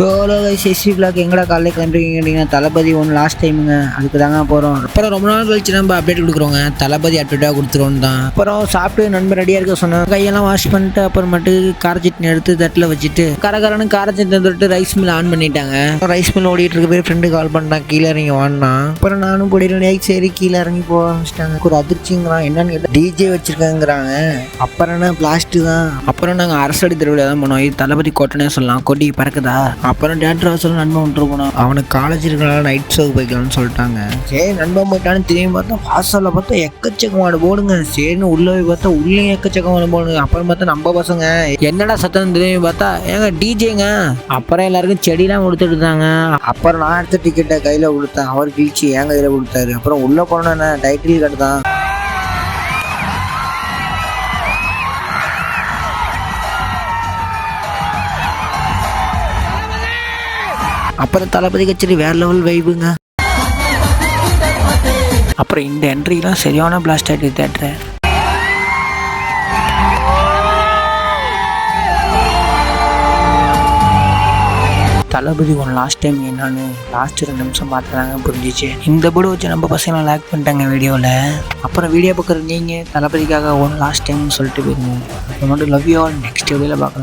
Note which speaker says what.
Speaker 1: Sholay SC black எங்கடா காலையில் கிளம்பிங்க கேட்டிங்கன்னா தளபதி ஒன்று லாஸ்ட் டைமுங்க, அதுக்கு தாங்க போகிறோம். அப்புறம் ரொம்ப நாள் கழிச்சு நம்ம அப்டேட் கொடுக்குறோங்க, தளபதி அப்டேட்டாக கொடுத்துருவோம் தான். அப்புறம் சாப்பிட்டு நண்பர் ரெடியாக இருக்க சொன்னோம். கையெல்லாம் வாஷ் பண்ணிட்டு அப்புறமேட்டு கார சட்னி எடுத்து தட்டில் வச்சுட்டு கரகரன்னு கார சட்னி தொட்டு ரைஸ் மில் ஆன் பண்ணிட்டாங்க. ரைஸ் மில் ஓடிட்டு இருக்க போய் ஃப்ரெண்டு கால் பண்ணிட்டான், கீழே இறங்கி வாங்கினா. அப்புறம் நானும் போயிடுறேன், சரி கீழே இறங்கி போக ஆரம்பிச்சிட்டாங்க. ஒரு அதிர்ச்சிங்கிறான், என்னன்னு கேட்டால் டிஜே வச்சிருக்காங்கிறாங்க. அப்புறம் என்ன பிளாஸ்ட் தான். அப்புறம் நாங்கள் அரசடி தெருவில் தான் போனோம், இது தளபதி கோட்டைனே சொல்லலாம், கொடி பறக்குதா. அப்புறம் டேரக்டர் அவசரம் நண்பன் விட்டு போனோம், அவனுக்கு காலேஜ் இருக்கலாம் நைட் ஷோக்கு போய்க்கலாம்னு சொல்லிட்டாங்க. சரி நண்பன் போயிட்டான்னு திரும்பி பார்த்தா வாசலில் பார்த்தா எக்கச்சக்கமாடு போடுங்க. சரின்னு உள்ளே போய் பார்த்தா உள்ளே எக்கச்சக்கமாடு போடுங்க. அப்புறம் பார்த்தா நம்ம பசங்க என்னடா சத்தம் திரும்பி பார்த்தா ஏங்க டிஜேங்க. அப்புறம் எல்லாருக்கும் செடிலாம் கொடுத்துட்டு இருந்தாங்க. அப்புறம் நான் எடுத்த டிக்கெட்டை கையில் கொடுத்தேன், அவர் கிழிச்சு என் கையில் கொடுத்தாரு. அப்புறம் உள்ளே போனோன்னா என்ன டைட்டில் கார்டு தான். அப்புறம் தளபதி கச்சேரி வேற லெவல் வைபுங்க. அப்புறம் இந்த என்ட்ரிலாம் சரியான பிளாஸ்ட் ஆகிட்டு தேட்டரு. தளபதி ஒன்று லாஸ்ட் டைம் என்னன்னு லாஸ்ட் 2 நிமிஷம் பார்த்துறாங்க, புரிஞ்சிச்சு. இந்த போர்டு வச்சு நம்ம பசங்களை லேக் பண்ணிட்டாங்க வீடியோவில். அப்புறம் வீடியோ பார்க்குறது நீங்கள் தளபதிக்காக ஒன்று லாஸ்ட் டைம்னு சொல்லிட்டு போயிருங்க. அப்புறம் மட்டும் லவ் யூ ஆல், நெக்ஸ்ட் வீடியோவில் பார்க்கலாம்.